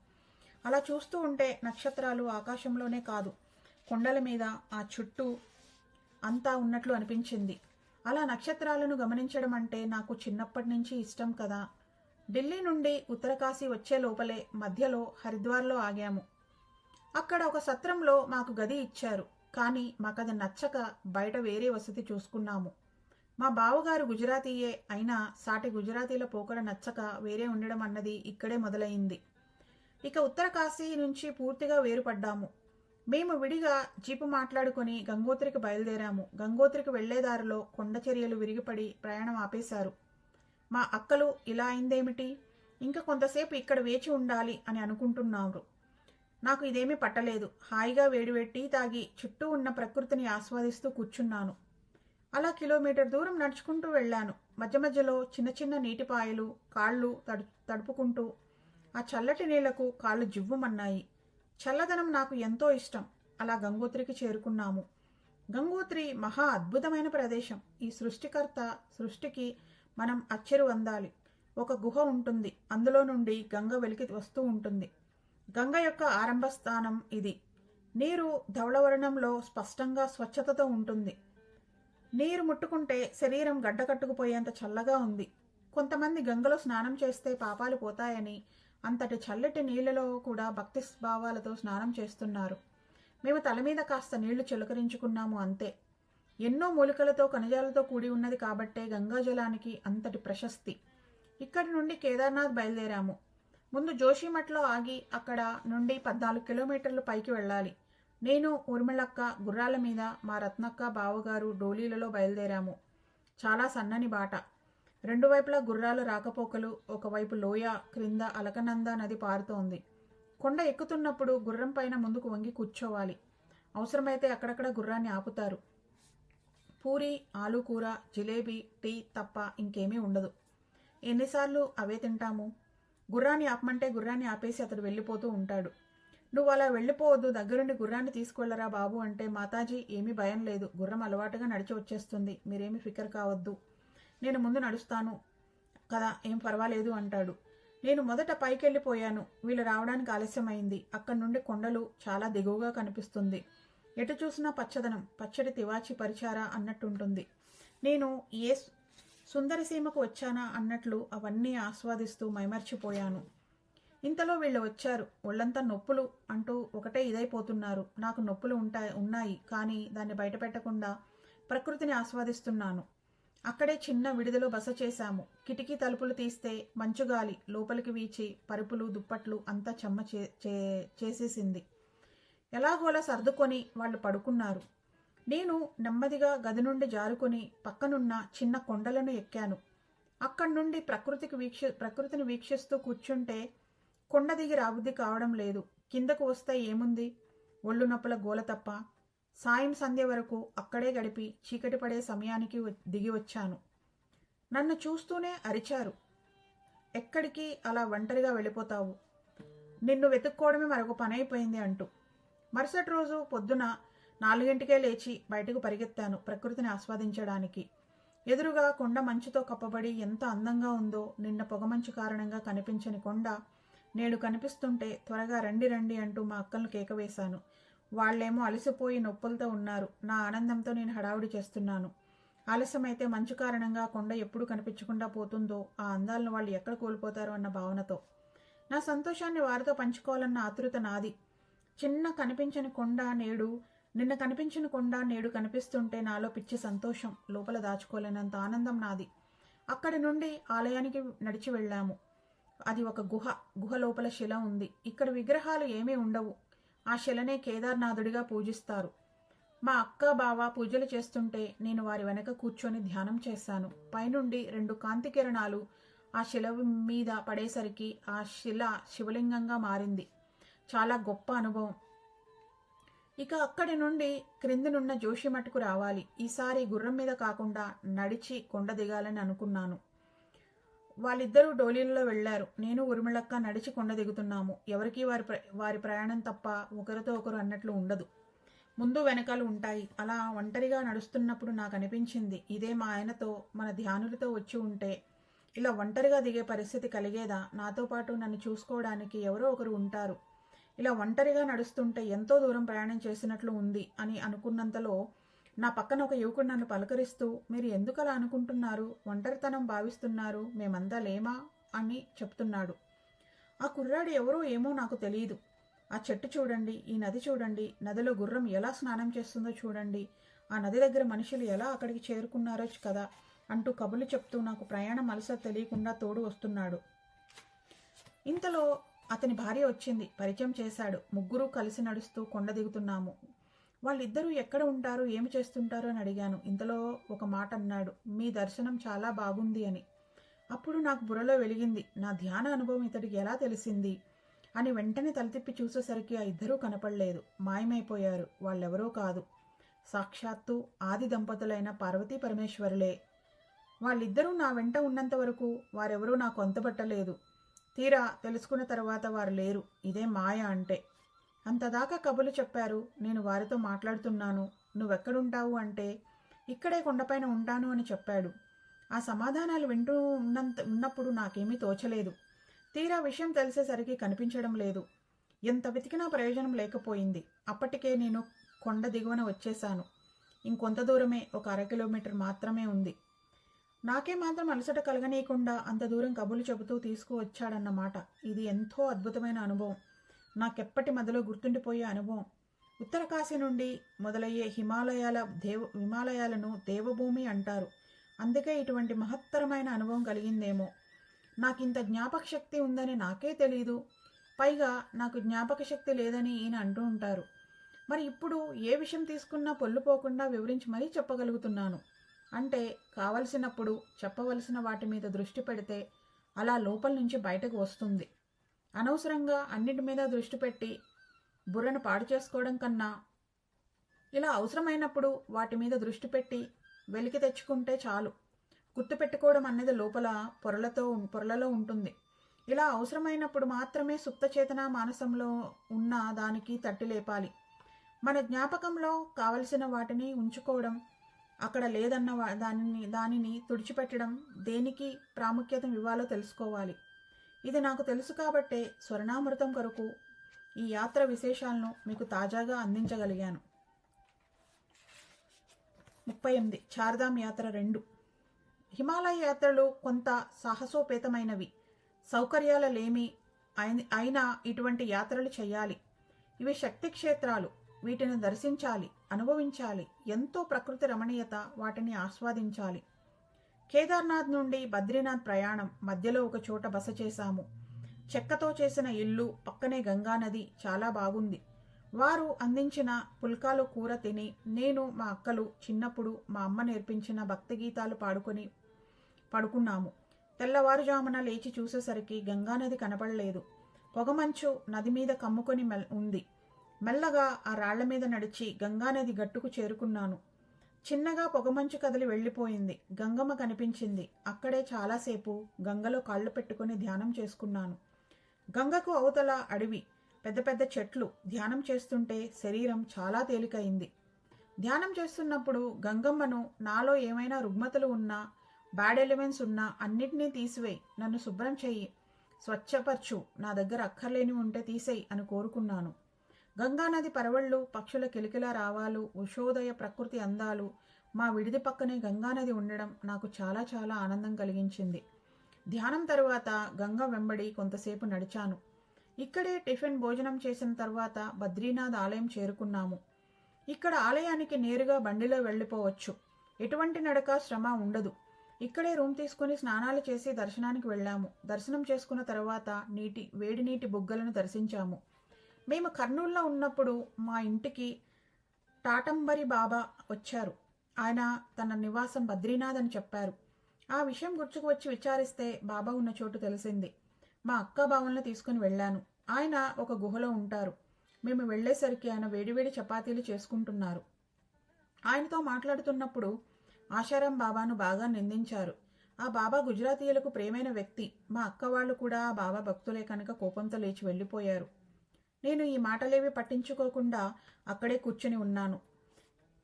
అలా చూస్తూ ఉంటే నక్షత్రాలు ఆకాశంలోనే కాదు, కొండల మీద, ఆ చుట్టూ అంతా ఉన్నట్లు అనిపించింది. అలా నక్షత్రాలను గమనించడం అంటే నాకు చిన్నప్పటి నుంచి ఇష్టం కదా. ఢిల్లీ నుండి ఉత్తరకాశీ వచ్చే లోపలే మధ్యలో హరిద్వార్లో ఆగాము. అక్కడ ఒక సత్రంలో మాకు గది ఇచ్చారు. కానీ మాకది నచ్చక బయట వేరే వసతి చూసుకున్నాము. మా బావగారు గుజరాతీయే అయినా సాటి గుజరాతీల పోకడ నచ్చక వేరే ఉండడం అన్నది ఇక్కడే మొదలైంది. ఇక ఉత్తరకాశీ నుంచి పూర్తిగా వేరుపడ్డాము. మేము విడిగా జీపు మాట్లాడుకుని గంగోత్రికి బయలుదేరాము. గంగోత్రికి వెళ్లేదారిలో కొండ చర్యలు విరిగిపడి ప్రయాణం ఆపేశారు. మా అక్కలు ఇలా అయిందేమిటి, ఇంకా కొంతసేపు ఇక్కడ వేచి ఉండాలి అని అనుకుంటున్నారు. నాకు ఇదేమీ పట్టలేదు. హాయిగా వేడివేడి తాగి చుట్టూ ఉన్న ప్రకృతిని ఆస్వాదిస్తూ కూర్చున్నాను. అలా కిలోమీటర్ దూరం నడుచుకుంటూ వెళ్ళాను. మధ్య మధ్యలో చిన్న చిన్న నీటిపాయలు కాళ్ళు తడుపుకుంటూ ఆ చల్లటి నీళ్లకు కాళ్ళు జివ్వుమన్నాయి. చల్లదనం నాకు ఎంతో ఇష్టం. అలా గంగోత్రికి చేరుకున్నాము. గంగోత్రి మహా అద్భుతమైన ప్రదేశం. ఈ సృష్టికి మనం అచ్చెరు అందాలి. ఒక గుహ ఉంటుంది. అందులో నుండి గంగ వెలికి వస్తూ ఉంటుంది. గంగ యొక్క ఆరంభ స్థానం ఇది. నీరు ధవళవర్ణంలో స్పష్టంగా స్వచ్ఛతతో ఉంటుంది. నీరు ముట్టుకుంటే శరీరం గడ్డకట్టుకుపోయేంత చల్లగా ఉంది. కొంతమంది గంగలో స్నానం చేస్తే పాపాలు పోతాయని అంతటి చల్లటి నీళ్లలో కూడా భక్తి భావాలతో స్నానం చేస్తున్నారు. మేము తల మీద కాస్త నీళ్లు చిలకరించుకున్నాము అంతే. ఎన్నో మూలికలతో ఖనిజాలతో కూడి ఉన్నది కాబట్టే గంగాజలానికి అంతటి ప్రశస్తి. ఇక్కడి నుండి కేదార్నాథ్ బయలుదేరాము. ముందు జోషిమఠ్లో ఆగి అక్కడ నుండి 14 కిలోమీటర్లు పైకి వెళ్ళాలి. నేను, ఊర్మిళక్క గుర్రాల మీద, మా రత్నక్క బావగారు డోలీలలో బయలుదేరాము. చాలా సన్నని బాట. రెండు వైపులా గుర్రాల రాకపోకలు. ఒకవైపు లోయ, క్రింద అలకనంద నది పారుతోంది. కొండ ఎక్కుతున్నప్పుడు గుర్రం పైన ముందుకు వంగి కూర్చోవాలి. అవసరమైతే అక్కడక్కడ గుర్రాన్ని ఆపుతారు. పూరి, ఆలు కూర, జిలేబీ, టీ తప్ప ఇంకేమీ ఉండదు. ఎన్నిసార్లు అవే తింటాము? గుర్రాన్ని ఆపమంటే గుర్రాన్ని ఆపేసి అతడు వెళ్ళిపోతూ ఉంటాడు. నువ్వు అలా వెళ్ళిపోవద్దు, దగ్గరుండి గుర్రాన్ని తీసుకువెళ్ళరా బాబు అంటే, మాతాజీ ఏమీ భయం లేదు, గుర్రం అలవాటుగా నడిచి వచ్చేస్తుంది, మీరేమీ ఫికర్ కావద్దు, నేను ముందు నడుస్తాను కదా, ఏం పర్వాలేదు అంటాడు. నేను మొదట పైకెళ్ళిపోయాను. వీళ్ళు రావడానికి ఆలస్యమైంది. అక్కడి నుండి కొండలు చాలా దిగువగా కనిపిస్తుంది. ఎటు చూసినా పచ్చదనం, పచ్చడి తివాచి పరిచారా అన్నట్టుంటుంది. నేను ఏ సుందరసీమకు వచ్చానా అన్నట్లు అవన్నీ ఆస్వాదిస్తూ మైమర్చిపోయాను. ఇంతలో వీళ్ళు వచ్చారు. ఒళ్ళంతా నొప్పులు అంటూ ఒకటే ఇదైపోతున్నారు. నాకు నొప్పులు ఉన్నాయి, కానీ దాన్ని బయటపెట్టకుండా ప్రకృతిని ఆస్వాదిస్తున్నాను. అక్కడే చిన్న విడిదిలో బస చేశాము. కిటికీ తలుపులు తీస్తే మంచుగాలి లోపలికి వీచి పరుపులు, దుప్పట్లు అంతా చెమ్మ చేసేసింది. ఎలాగోలా సర్దుకొని వాళ్ళు పడుకున్నారు. నేను నెమ్మదిగా గది నుండి జారుకొని పక్కనున్న చిన్న కొండలను ఎక్కాను. అక్కడి నుండి ప్రకృతిని వీక్షిస్తూ కూర్చుంటే కొండ దిగి రాబుద్ది కావడం లేదు. కిందకు వస్తే ఏముంది, ఒళ్ళు నొప్పుల గోల తప్ప. సాయం సంధ్య వరకు అక్కడే గడిపి చీకటి పడే సమయానికి దిగి వచ్చాను. నన్ను చూస్తూనే అరిచారు, ఎక్కడికి అలా ఒంటరిగా వెళ్ళిపోతావు, నిన్ను వెతుక్కోవడమే మరొక పని అయిపోయింది అంటూ. మరుసటి రోజు పొద్దున 4 గంటలకే లేచి బయటకు పరిగెత్తాను ప్రకృతిని ఆస్వాదించడానికి. ఎదురుగా కొండ మంచుతో కప్పబడి ఎంత అందంగా ఉందో. నిన్న పొగమంచు కారణంగా కనిపించని కొండ నేడు కనిపిస్తుంటే త్వరగా రండి రండి అంటూ మా అక్కలను కేకవేశాను. వాళ్లేమో అలసిపోయి నొప్పులతో ఉన్నారు. నా ఆనందంతో నేను హడావుడి చేస్తున్నాను. ఆలస్యమైతే మంచు కారణంగా కొండ ఎప్పుడు కనిపించకుండా పోతుందో, ఆ అందాలను వాళ్ళు ఎక్కడ కోల్పోతారో అన్న భావనతో. నా సంతోషాన్ని వారితో పంచుకోవాలన్న ఆతృత నాది. నిన్న కనిపించిన కొండ నేడు కనిపిస్తుంటే నాలో పిచ్చి సంతోషం, లోపల దాచుకోలేనంత ఆనందం నాది. అక్కడి నుండి ఆలయానికి నడిచి వెళ్ళాము. అది ఒక గుహ లోపల శిల ఉంది. ఇక్కడ విగ్రహాలు ఏమీ ఉండవు. ఆ శిలనే కేదార్నాథుడిగా పూజిస్తారు. మా అక్క బావ పూజలు చేస్తుంటే నేను వారి వెనక కూర్చొని ధ్యానం చేశాను. పైనుండి 2 కాంతి కిరణాలు ఆ శిల మీద పడేసరికి ఆ శిల శివలింగంగా మారింది. చాలా గొప్ప అనుభవం. ఇక అక్కడి నుండి క్రిందనున్న జోషిమఠకు రావాలి. ఈసారి గుర్రం మీద కాకుండా నడిచి కొండ దిగాలని అనుకున్నాను. వాళ్ళిద్దరూ డోలీలలో వెళ్లారు. నేను, ఊర్మిళక్క నడిచి కొండ దిగుతున్నాము. ఎవరికీ వారి ప్రయాణం తప్ప ఒకరితో ఒకరు అన్నట్లు ఉండదు. ముందు వెనకాలు ఉంటాయి. అలా ఒంటరిగా నడుస్తున్నప్పుడు నాకు అనిపించింది, ఇదే మా ఆయనతో మన ధ్యానులతో వచ్చి ఉంటే ఇలా ఒంటరిగా దిగే పరిస్థితి కలిగేదా? నాతో పాటు నన్ను చూసుకోవడానికి ఎవరో ఒకరు ఉంటారు. ఇలా ఒంటరిగా నడుస్తుంటే ఎంతో దూరం ప్రయాణం చేసినట్లు ఉంది అని అనుకున్నంతలో నా పక్కన ఒక యువకుడు నన్ను పలకరిస్తూ, మీరు ఎందుకు అలా అనుకుంటున్నారు, ఒంటరితనం భావిస్తున్నారు, మేమంతా లేమా అని చెప్తున్నాడు. ఆ కుర్రాడు ఎవరో ఏమో నాకు తెలియదు. ఆ చెట్టు చూడండి, ఈ నది చూడండి, నదిలో గుర్రం ఎలా స్నానం చేస్తుందో చూడండి, ఆ నది దగ్గర మనుషులు ఎలా అక్కడికి చేరుకున్నారో కదా అంటూ కబుర్లు చెప్తూ నాకు ప్రయాణం అలసట తెలియకుండా తోడు వస్తున్నాడు. ఇంతలో అతని భార్య వచ్చింది. పరిచయం చేశాడు. ముగ్గురు కలిసి నడుస్తూ కొండ దిగుతున్నాము. వాళ్ళిద్దరూ ఎక్కడ ఉంటారు, ఏమి చేస్తుంటారు అని అడిగాను. ఇంతలో ఒక మాట అన్నాడు, మీ దర్శనం చాలా బాగుంది అని. అప్పుడు నాకు బుర్రలో వెలిగింది, నా ధ్యాన అనుభవం ఇతడికి ఎలా తెలిసింది అని. వెంటనే తలతిప్పి చూసేసరికి ఆ ఇద్దరూ కనపడలేదు, మాయమైపోయారు. వాళ్ళెవరో కాదు, సాక్షాత్తు ఆది దంపతులైన పార్వతీ పరమేశ్వరులే. వాళ్ళిద్దరూ నా వెంట ఉన్నంత వరకు వారెవరూ నాకు అంతపట్టలేదు. తీరా తెలుసుకున్న తర్వాత వారు లేరు. ఇదే మాయ అంటే. అంతదాకా కబుర్లు చెప్పారు. నేను వారితో మాట్లాడుతున్నాను. నువ్వెక్కడుంటావు అంటే, ఇక్కడే కొండపైన ఉంటాను అని చెప్పాడు. ఆ సమాధానాలు వింటూ ఉన్నప్పుడు నాకేమీ తోచలేదు. తీరా విషయం తెలిసేసరికి కనిపించడం లేదు. ఎంత వెతికినా ప్రయోజనం లేకపోయింది. అప్పటికే నేను కొండ దిగువన వచ్చేశాను. ఇంకొంత దూరమే, ఒక 1/2 కిలోమీటర్ మాత్రమే ఉంది. నాకే మాత్రం అలసట కలగనీయకుండా అంత దూరం కబుర్లు చెబుతూ తీసుకువచ్చాడన్నమాట. ఇది ఎంతో అద్భుతమైన అనుభవం, నాకెప్పటి మధ్యలో గుర్తుండిపోయే అనుభవం. ఉత్తర కాశీ నుండి మొదలయ్యే హిమాలయాలను దేవభూమి అంటారు. అందుకే ఇటువంటి మహత్తరమైన అనుభవం కలిగిందేమో. నాకింత జ్ఞాపక శక్తి ఉందని నాకే తెలీదు. పైగా నాకు జ్ఞాపక శక్తి లేదని ఈయన అంటూ ఉంటారు. మరి ఇప్పుడు ఏ విషయం తీసుకున్నా పొల్లుపోకుండా వివరించి మరీ చెప్పగలుగుతున్నాను. అంటే కావలసినప్పుడు చెప్పవలసిన వాటి మీద దృష్టి పెడితే అలా లోపల నుంచి బయటకు వస్తుంది. అనవసరంగా అన్నిటి మీద దృష్టి పెట్టి బుర్రను పాడు చేసుకోవడం కన్నా ఇలా అవసరమైనప్పుడు వాటి మీద దృష్టి పెట్టి వెలికి తెచ్చుకుంటే చాలు. గుర్తుపెట్టుకోవడం అనేది లోపల పొరలలో ఉంటుంది. ఇలా అవసరమైనప్పుడు మాత్రమే సుప్త చేతన మానసంలో ఉన్న దానికి తట్టి లేపాలి. మన జ్ఞాపకంలో కావలసిన వాటిని ఉంచుకోవడం, అక్కడ లేదన్న దానిని తుడిచిపెట్టడం, దేనికి ప్రాముఖ్యత ఇవ్వాలో తెలుసుకోవాలి. ఇది నాకు తెలుసు కాబట్టే స్వర్ణామృతం కొరకు ఈ యాత్ర విశేషాలను మీకు తాజాగా అందించగలిగాను. 38 చార్ధామ్ యాత్ర 2. హిమాలయ యాత్రలు కొంత సాహసోపేతమైనవి. సౌకర్యాలలేమి అయినా ఇటువంటి యాత్రలు చేయాలి. ఇవి శక్తి క్షేత్రాలు. వీటిని దర్శించాలి, అనుభవించాలి. ఎంతో ప్రకృతి రమణీయత, వాటిని ఆస్వాదించాలి. కేదార్నాథ్ నుండి బద్రీనాథ్ ప్రయాణం. మధ్యలో ఒక చోట బస చేశాము. చెక్కతో చేసిన ఇల్లు, పక్కనే గంగానది. చాలా బాగుంది. వారు అందించిన పుల్కాలు కూర తిని నేను, మా అక్కలు చిన్నప్పుడు మా అమ్మ నేర్పించిన భక్తి గీతాలు పాడుకొని పడుకున్నాము. తెల్లవారుజామున లేచి చూసేసరికి గంగానది కనపడలేదు. పొగమంచు నది మీద కమ్ముకొని ఉంది. మెల్లగా ఆ రాళ్ల మీద నడిచి గంగానది గట్టుకు చేరుకున్నాను. చిన్నగా పొగమంచు కదిలి వెళ్ళిపోయింది. గంగమ్మ కనిపించింది. అక్కడే చాలాసేపు గంగలో కాళ్ళు పెట్టుకుని ధ్యానం చేసుకున్నాను. గంగకు అవతల అడవి, పెద్ద పెద్ద చెట్లు. ధ్యానం చేస్తుంటే శరీరం చాలా తేలికయింది. ధ్యానం చేస్తున్నప్పుడు గంగమ్మను నాలో ఏమైనా రుగ్మతలు ఉన్నా, బ్యాడ్ ఎలిమెంట్స్ ఉన్నా అన్నిటినీ తీసివేయి, నన్ను శుభ్రం చెయ్యి, స్వచ్ఛపరచు, నా దగ్గర అక్కర్లేని ఉంటే తీసేయి అని కోరుకున్నాను. గంగానది పరవళ్ళు, పక్షుల కిలకిల రావాలు, ఉషోదయ ప్రకృతి అందాలు, మా విడిది పక్కనే గంగానది ఉండడం నాకు చాలా చాలా ఆనందం కలిగించింది. ధ్యానం తరువాత గంగ వెంబడి కొంతసేపు నడిచాను. ఇక్కడే టిఫిన్ భోజనం చేసిన తర్వాత బద్రీనాథ్ ఆలయం చేరుకున్నాము. ఇక్కడ ఆలయానికి నేరుగా బండిలో వెళ్ళిపోవచ్చు. ఎటువంటి నడక, శ్రమ ఉండదు. ఇక్కడే రూమ్ తీసుకుని స్నానాలు చేసి దర్శనానికి వెళ్ళాము. దర్శనం చేసుకున్న తర్వాత వేడి నీటి బుగ్గలను దర్శించాము. మేము కర్నూలులో ఉన్నప్పుడు మా ఇంటికి టాటంబరి బాబా వచ్చారు. ఆయన తన నివాసం బద్రీనాథ్ అని చెప్పారు. ఆ విషయం గుర్తుకు వచ్చి విచారిస్తే బాబా ఉన్న చోటు తెలిసింది. మా అక్క బావలను తీసుకుని వెళ్ళాను. ఆయన ఒక గుహలో ఉంటారు. మేము వెళ్లేసరికి ఆయన వేడివేడి చపాతీలు చేసుకుంటున్నారు. ఆయనతో మాట్లాడుతున్నప్పుడు ఆశారాం బాబాను బాగా నిందించారు. ఆ బాబా గుజరాతీయులకు ప్రేమైన వ్యక్తి. మా అక్క వాళ్ళు కూడా ఆ బాబా భక్తులే కనుక కోపంతో లేచి వెళ్ళిపోయారు. నేను ఈ మాటలేవి పట్టించుకోకుండా అక్కడే కూర్చుని ఉన్నాను.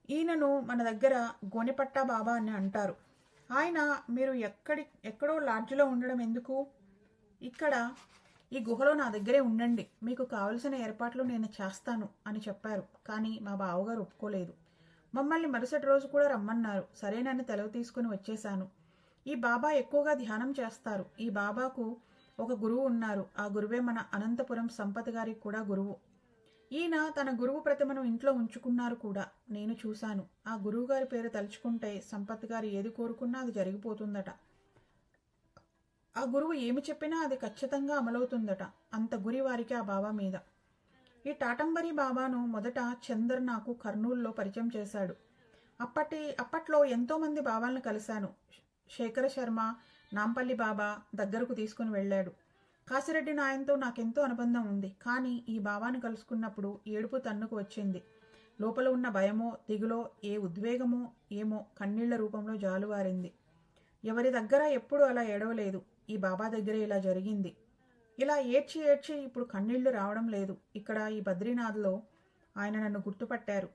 ఈయనను మన దగ్గర గోనెపట్టా బాబా అని అంటారు. ఆయన, మీరు ఎక్కడో లాడ్జిలో ఉండడం ఎందుకు? ఇక్కడ ఈ గుహలో నా దగ్గరే ఉండండి, మీకు కావలసిన ఏర్పాట్లు నేను చేస్తాను అని చెప్పారు. కానీ మా బావగారు ఒప్పుకోలేదు. మమ్మల్ని మరుసటి రోజు కూడా రమ్మన్నారు. సరేనని తెలవ తీసుకుని వచ్చేశాను. ఈ బాబా ఎక్కువగా ధ్యానం చేస్తారు. ఈ బాబాకు ఒక గురువు ఉన్నారు. ఆ గురువే మన అనంతపురం సంపత్ గారికి కూడా గురువు. ఈయన తన గురువు ప్రతిమను ఇంట్లో ఉంచుకున్నారు కూడా. నేను చూశాను. ఆ గురువు గారి పేరు తలుచుకుంటే సంపత్ గారు ఏది కోరుకున్నా అది జరిగిపోతుందట. ఆ గురువు ఏమి చెప్పినా అది ఖచ్చితంగా అమలవుతుందట. అంత గురి వారికి ఆ బాబా మీద. ఈ టాటంబరి బాబాను మొదట చందర్ నాకు కర్నూలులో పరిచయం చేశాడు. అప్పట్లో ఎంతోమంది బాబాలను కలిశాను. శేఖర శర్మ, నాంపల్లి బాబా దగ్గరకు తీసుకుని వెళ్ళాడు. కాసిరెడ్డి నాయన్తో నాకెంతో అనుబంధం ఉంది. కానీ ఈ బాబాను కలుసుకున్నప్పుడు ఏడుపు తన్నుకు వచ్చింది. లోపల ఉన్న భయమో, దిగులో, ఏ ఉద్వేగమో ఏమో కన్నీళ్ల రూపంలో జాలువారింది. ఎవరి దగ్గర ఎప్పుడూ అలా ఏడవలేదు. ఈ బాబా దగ్గర ఇలా జరిగింది. ఇలా ఏడ్చి ఏడ్చి ఇప్పుడు కన్నీళ్లు రావడం లేదు. ఇక్కడ ఈ బద్రీనాథ్లో ఆయన నన్ను గుర్తుపట్టారు.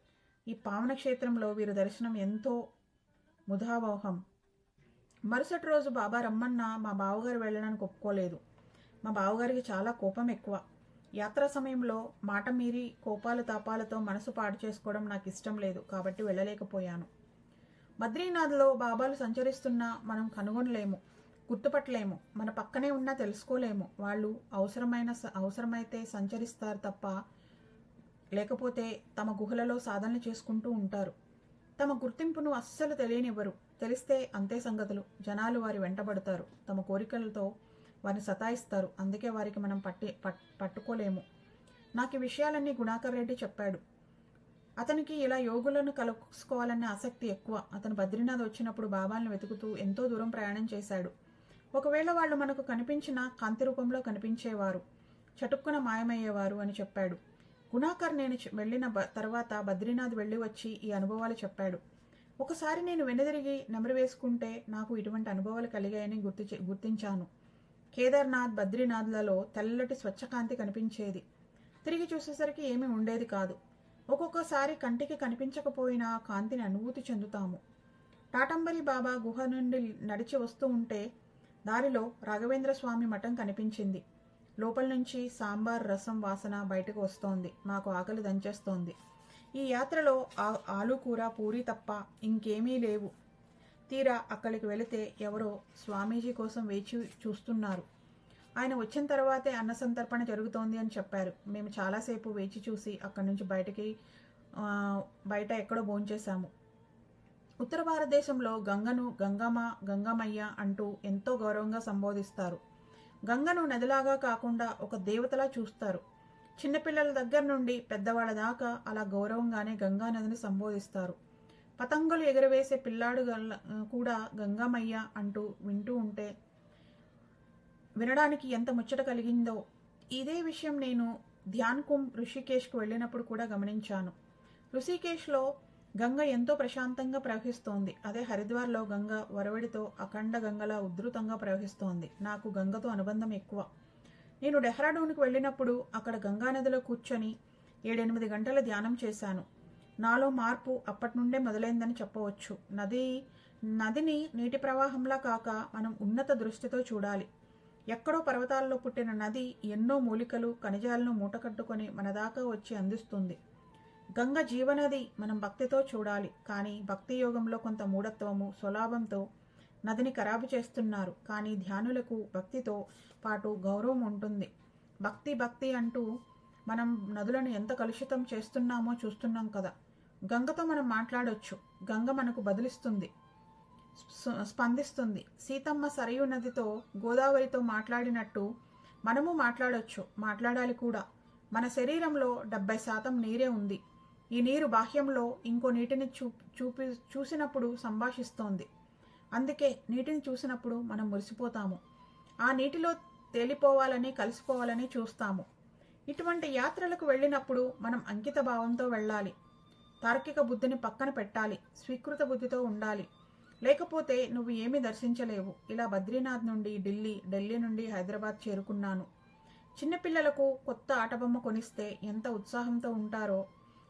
ఈ పావన క్షేత్రంలో వీరి దర్శనం ఎంతో ముదావహం. మరుసటి రోజు బాబా రమ్మన్నా మా బావగారు వెళ్ళడానికి ఒప్పుకోలేదు. మా బావగారికి చాలా కోపం ఎక్కువ. యాత్రా సమయంలో మాట మీరి కోపాలు తాపాలతో మనసు పాడు చేసుకోవడం నాకు ఇష్టం లేదు. కాబట్టి వెళ్ళలేకపోయాను. బద్రీనాథ్లో బాబాలు సంచరిస్తున్నా మనం కనుగొనలేము, గుర్తుపట్టలేము. మన పక్కనే ఉన్నా తెలుసుకోలేము. వాళ్ళు అవసరమైతే సంచరిస్తారు తప్ప, లేకపోతే తమ గుహలలో సాధనలు చేసుకుంటూ ఉంటారు. తమ గుర్తింపును అస్సలు తెలియనివ్వరు. తెలిస్తే అంతే సంగతులు. జనాలు వారి వెంటబడతారు. తమ కోరికలతో వారిని సతాయిస్తారు. అందుకే వారికి మనం పట్టుకోలేము. నాకు ఈ విషయాలన్నీ గుణాకర్ రెడ్డి చెప్పాడు. అతనికి ఇలా యోగులను కలుసుకోవాలనే ఆసక్తి ఎక్కువ. అతను బద్రీనాథ్ వచ్చినప్పుడు బాబాలను వెతుకుతూ ఎంతో దూరం ప్రయాణం చేశాడు. ఒకవేళ వాళ్ళు మనకు కనిపించిన కాంతి రూపంలో కనిపించేవారు, చటుక్కున మాయమయ్యేవారు అని చెప్పాడు. గుణాకర్ నేను వెళ్ళిన తర్వాత బద్రీనాథ్ వెళ్ళి వచ్చి ఈ అనుభవాలు చెప్పాడు. ఒకసారి నేను వెనుదిరిగి నెమరు వేసుకుంటే నాకు ఇటువంటి అనుభవాలు కలిగాయని గుర్తించాను. కేదార్నాథ్, బద్రీనాథ్లలో తెల్లటి స్వచ్ఛకాంతి కనిపించేది. తిరిగి చూసేసరికి ఏమీ ఉండేది కాదు. ఒక్కొక్కసారి కంటికి కనిపించకపోయినా కాంతిని అనుభూతి చెందుతాము. టాటంబరి బాబా గుహ నుండి నడిచి వస్తూ ఉంటే దారిలో రాఘవేంద్ర స్వామి మఠం కనిపించింది. లోపల నుంచి సాంబార్ రసం వాసన బయటకు వస్తోంది. మాకు ఆకలి దంచేస్తోంది. ఈ యాత్రలో ఆలు కూర, పూరి తప్ప ఇంకేమీ లేవు. తీరా అక్కడికి వెళితే ఎవరో స్వామీజీ కోసం వేచి చూస్తున్నారు. ఆయన వచ్చిన తర్వాతే అన్న సంతర్పణ జరుగుతోంది అని చెప్పారు. మేము చాలాసేపు వేచి చూసి అక్కడి నుంచి బయట ఎక్కడో భోంచేశాము. ఉత్తర భారతదేశంలో గంగను గంగమ్మ, గంగమయ్య అంటూ ఎంతో గౌరవంగా సంబోధిస్తారు. గంగను నదిలాగా కాకుండా ఒక దేవతలా చూస్తారు. చిన్నపిల్లల దగ్గర నుండి పెద్దవాళ్ళ దాకా అలా గౌరవంగానే గంగా నదిని సంబోధిస్తారు. పతంగులు ఎగురవేసే పిల్లాడు కూడా గంగమయ్య అంటూ వింటూ ఉంటే వినడానికి ఎంత ముచ్చట కలిగిందో. ఇదే విషయం నేను ధ్యాన్ కుంభ్ ఋషికేశ్కు వెళ్ళినప్పుడు కూడా గమనించాను. ఋషికేశ్లో గంగ ఎంతో ప్రశాంతంగా ప్రవహిస్తోంది. అదే హరిద్వార్లో గంగ వరవడితో అఖండ గంగలా ఉధృతంగా ప్రవహిస్తోంది. నాకు గంగతో అనుబంధం ఎక్కువ. నేను డెహ్రాడూన్కి వెళ్ళినప్పుడు అక్కడ గంగానదిలో కూర్చొని 7-8 గంటల ధ్యానం చేశాను. నాలో మార్పు అప్పటి నుండే మొదలైందని చెప్పవచ్చు. నదిని నీటి ప్రవాహంలా కాక మనం ఉన్నత దృష్టితో చూడాలి. ఎక్కడో పర్వతాల్లో పుట్టిన నది ఎన్నో మూలికలు, ఖనిజాలను మూటకట్టుకొని మన దాకా వచ్చి అందిస్తుంది. గంగ జీవనది. మనం భక్తితో చూడాలి. కానీ భక్తి యోగంలో కొంత మూఢత్వము, స్వలాభంతో నదిని ఖరాబు చేస్తున్నారు. కానీ ధ్యానులకు భక్తితో పాటు గౌరవం ఉంటుంది. భక్తి అంటూ మనం నదులను ఎంత కలుషితం చేస్తున్నామో చూస్తున్నాం కదా. గంగతో మనం మాట్లాడొచ్చు. గంగ మనకు బదులిస్తుంది, స్పందిస్తుంది. సీతమ్మ సరయు నదితో, గోదావరితో మాట్లాడినట్టు మనము మాట్లాడొచ్చు, మాట్లాడాలి కూడా. మన శరీరంలో 70% నీరే ఉంది. ఈ నీరు బాహ్యంలో ఇంకో నీటిని చూసినప్పుడు సంభాషిస్తోంది. అందుకే నీటిని చూసినప్పుడు మనం మురిసిపోతాము. ఆ నీటిలో తేలిపోవాలని, కలిసిపోవాలని చూస్తాము. ఇటువంటి యాత్రలకు వెళ్ళినప్పుడు మనం అంకిత భావంతో వెళ్ళాలి. తార్కిక బుద్ధిని పక్కన పెట్టాలి. స్వీకృత బుద్ధితో ఉండాలి. లేకపోతే నువ్వు ఏమీ దర్శించలేవు. ఇలా బద్రీనాథ్ నుండి ఢిల్లీ నుండి హైదరాబాద్ చేరుకున్నాను. చిన్నపిల్లలకు కొత్త ఆటబొమ్మ కొనిస్తే ఎంత ఉత్సాహంతో ఉంటారో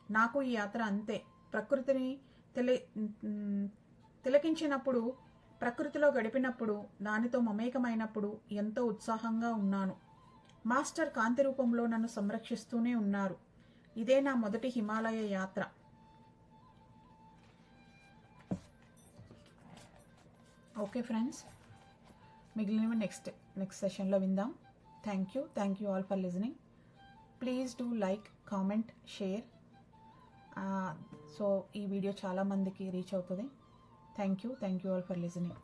నాకు ఈ యాత్ర అంతే. ప్రకృతిని తిలకించినప్పుడు, ప్రకృతిలో గడిపినప్పుడు, దానితో మమేకమైనప్పుడు ఎంతో ఉత్సాహంగా ఉన్నాను. మాస్టర్ కాంతి రూపంలో నన్ను సంరక్షిస్తూనే ఉన్నారు. ఇదే నా మొదటి హిమాలయ యాత్ర. ఓకే ఫ్రెండ్స్, మిగిలినవి నెక్స్ట్ సెషన్లో విందాం. Thank you all for listening. Please do like, comment, share. So ఈ వీడియో చాలామందికి రీచ్ అవుతుంది. Thank you all for listening.